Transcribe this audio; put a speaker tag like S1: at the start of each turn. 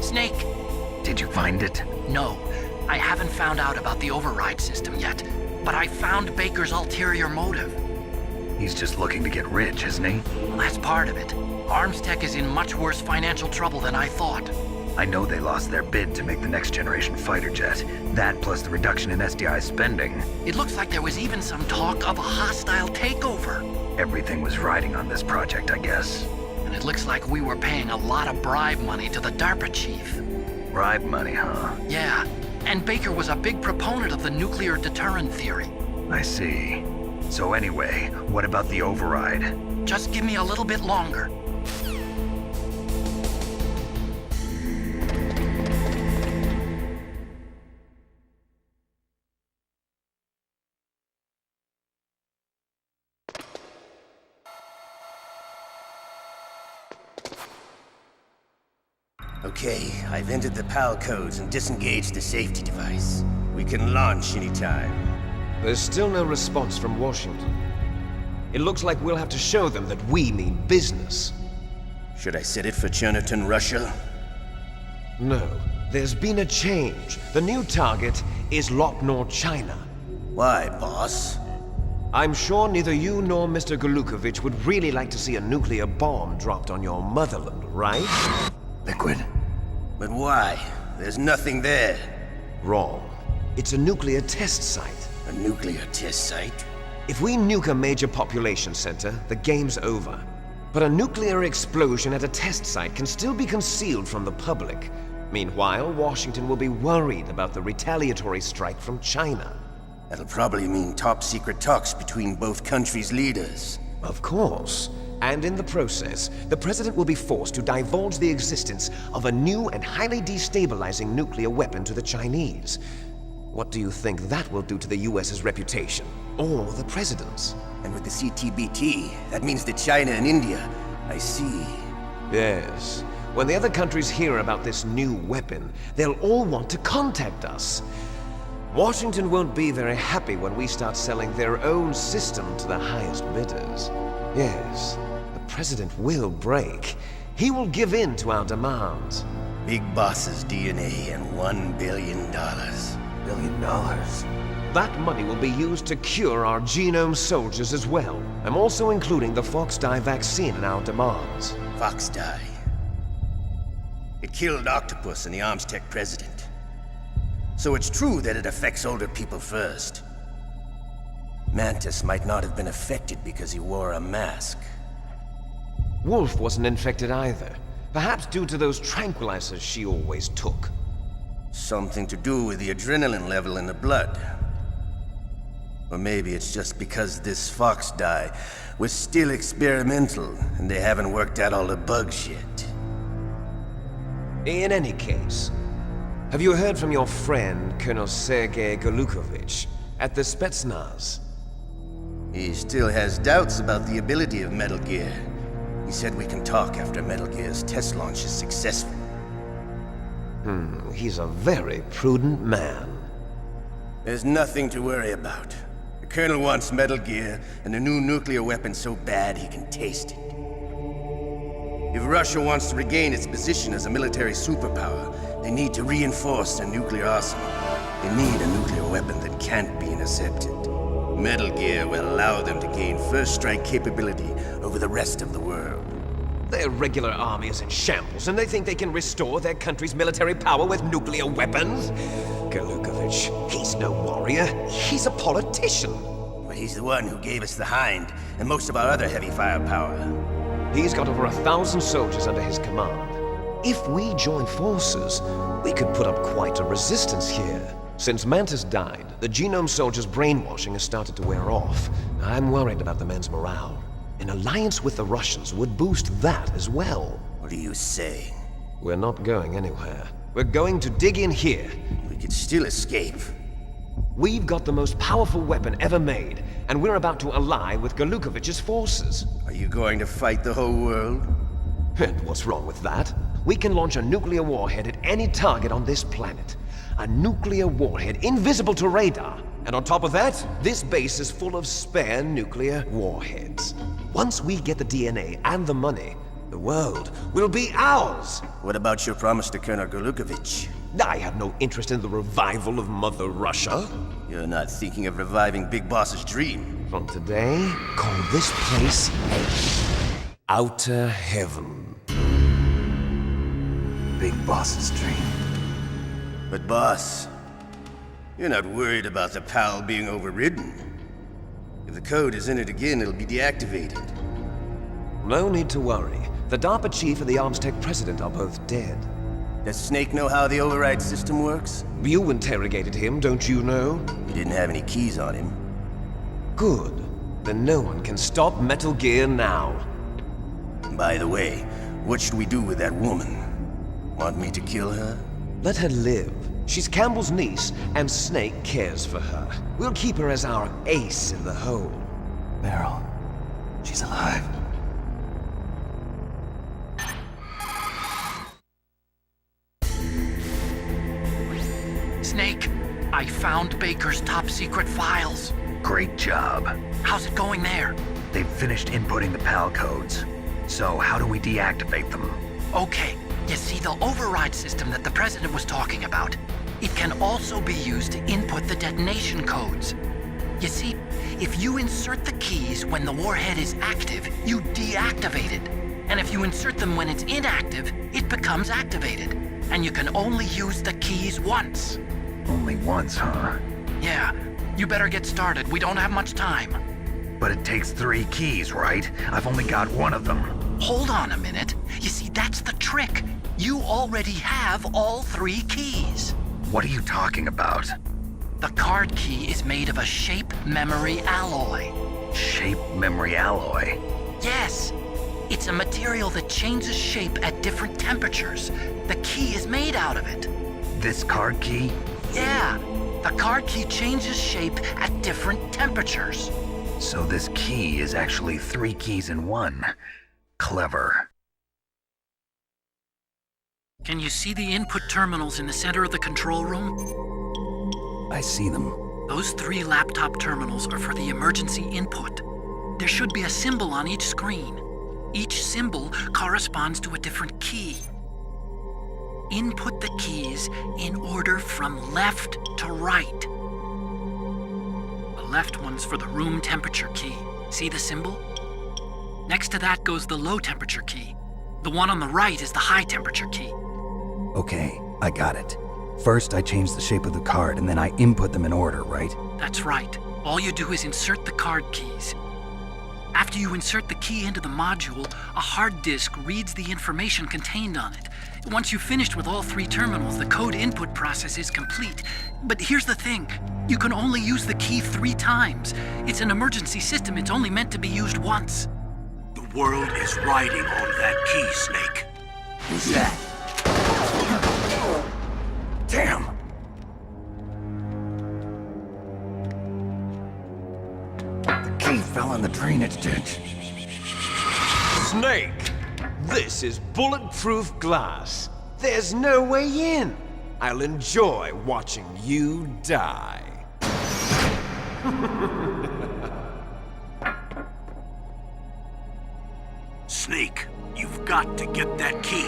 S1: Snake.
S2: Did you find it?
S1: No, I haven't found out about the override system yet, but I found Baker's ulterior motive.
S2: He's just looking to get rich, isn't he?
S1: Well, that's part of it. Arms Tech is in much worse financial trouble than I thought.
S2: I know they lost their bid to make the next generation fighter jet. That plus the reduction in SDI spending.
S1: It looks like there was even some talk of a hostile takeover.
S2: Everything was riding on this project, I guess.
S1: And it looks like we were paying a lot of bribe money to the DARPA chief.
S2: Bribe money, huh?
S1: Yeah, and Baker was a big proponent of the nuclear deterrent theory.
S2: I see. So anyway, what about the override?
S1: Just give me a little bit longer.
S3: Okay, I've entered the PAL codes and disengaged the safety device. We can launch anytime.
S4: There's still no response from Washington. It looks like we'll have to show them that we mean business.
S3: Should I set it for Cherniton, Russia?
S4: No, there's been a change. The new target is Lopnor, China.
S3: Why, boss?
S4: I'm sure neither you nor Mr. Golukovich would really like to see a nuclear bomb dropped on your motherland, right?
S2: Liquid?
S3: But why? There's nothing there.
S4: Wrong. It's a nuclear test site.
S3: A nuclear test site?
S4: If we nuke a major population center, the game's over. But a nuclear explosion at a test site can still be concealed from the public. Meanwhile, Washington will be worried about the retaliatory strike from China.
S3: That'll probably mean top-secret talks between both countries' leaders.
S4: Of course. And in the process, the President will be forced to divulge the existence of a new and highly destabilizing nuclear weapon to the Chinese. What do you think that will do to the US's reputation? Or the President's?
S3: And with the CTBT, that means that China and India. I see.
S4: Yes. When the other countries hear about this new weapon, they'll all want to contact us. Washington won't be very happy when we start selling their own system to the highest bidders. Yes, the President will break. He will give in to our demands.
S3: Big Boss's DNA and $1 billion.
S2: $1 billion?
S4: That money will be used to cure our genome soldiers as well. I'm also including the Fox-Die vaccine in our demands.
S3: Fox-Die. It killed Octopus and the Arms Tech president. So it's true that it affects older people first. Mantis might not have been affected because he wore a mask.
S4: Wolf wasn't infected either. Perhaps due to those tranquilizers she always took.
S3: Something to do with the adrenaline level in the blood. Or maybe it's just because this Fox-Die was still experimental and they haven't worked out all the bugs yet.
S4: In any case, have you heard from your friend, Colonel Sergei Golukovich, at the Spetsnaz?
S3: He still has doubts about the ability of Metal Gear. He said we can talk after Metal Gear's test launch is successful.
S4: He's a very prudent man.
S3: There's nothing to worry about. The Colonel wants Metal Gear and a new nuclear weapon so bad he can taste it. If Russia wants to regain its position as a military superpower, they need to reinforce their nuclear arsenal. They need a nuclear weapon that can't be intercepted. Metal Gear will allow them to gain first strike capability over the rest of the world.
S4: Their regular army is in shambles, and they think they can restore their country's military power with nuclear weapons? Golukovich, he's no warrior. He's a politician.
S3: But he's the one who gave us the Hind and most of our other heavy firepower.
S4: He's got over 1,000 soldiers under his command. If we join forces, we could put up quite a resistance here. Since Mantis died, the genome soldiers' brainwashing has started to wear off. I'm worried about the men's morale. An alliance with the Russians would boost that as well.
S3: What are you saying?
S4: We're not going anywhere. We're going to dig in here.
S3: We could still escape.
S4: We've got the most powerful weapon ever made, and we're about to ally with Golukovich's forces.
S3: Are you going to fight the whole world?
S4: And what's wrong with that? We can launch a nuclear warhead at any target on this planet. A nuclear warhead invisible to radar. And on top of that, this base is full of spare nuclear warheads. Once we get the DNA and the money, The world will be ours.
S3: What about your promise to Colonel Golukovich?
S4: I have no interest in the revival of Mother Russia.
S3: You're not thinking of reviving Big Boss's dream.
S4: From today, call this place Outer Heaven.
S2: Big Boss's dream.
S3: But boss, you're not worried about the PAL being overridden. If the code is entered again, it'll be deactivated.
S4: No need to worry. The DARPA chief and the Armstech president are both dead.
S3: Does Snake know how the override system works?
S4: You interrogated him, don't you know?
S3: He didn't have any keys on him.
S4: Good. Then no one can stop Metal Gear now.
S3: By the way, what should we do with that woman? Want me to kill her?
S4: Let her live. She's Campbell's niece, and Snake cares for her. We'll keep her as our ace in the hole.
S2: Meryl. She's alive.
S1: Snake, I found Baker's top secret files.
S2: Great job.
S1: How's it going there?
S2: They've finished inputting the PAL codes. So how do we deactivate them?
S1: Okay, you see the override system that the President was talking about? It can also be used to input the detonation codes. You see, if you insert the keys when the warhead is active, you deactivate it. And if you insert them when it's inactive, it becomes activated. And you can only use the keys once.
S2: Only once, huh?
S1: Yeah, you better get started. We don't have much time.
S2: But it takes 3 keys, right? I've only got 1 of them.
S1: Hold on a minute. You see, that's the trick. You already have all 3 keys.
S2: What are you talking about?
S1: The card key is made of a shape memory alloy.
S2: Shape memory alloy?
S1: Yes. It's a material that changes shape at different temperatures. The key is made out of it.
S2: This card key?
S1: Yeah. The card key changes shape at different temperatures.
S2: So this key is actually 3 keys in 1. Clever.
S1: Can you see the input terminals in the center of the control room?
S2: I see them.
S1: Those 3 laptop terminals are for the emergency input. There should be a symbol on each screen. Each symbol corresponds to a different key. Input the keys in order from left to right. The left one's for the room temperature key. See the symbol? Next to that goes the low temperature key. The one on the right is the high temperature key.
S2: Okay, I got it. First, I change the shape of the card, and then I input them in order, right?
S1: That's right. All you do is insert the card keys. After you insert the key into the module, a hard disk reads the information contained on it. Once you've finished with all 3 terminals, the code input process is complete. But here's the thing. You can only use the key 3 times. It's an emergency system. It's only meant to be used once.
S5: The world is riding on that key, Snake.
S3: Who's that?
S2: Damn! The key fell in the drainage ditch.
S4: Snake! This is bulletproof glass. There's no way in. I'll enjoy watching you die.
S5: Snake, you've got to get that key.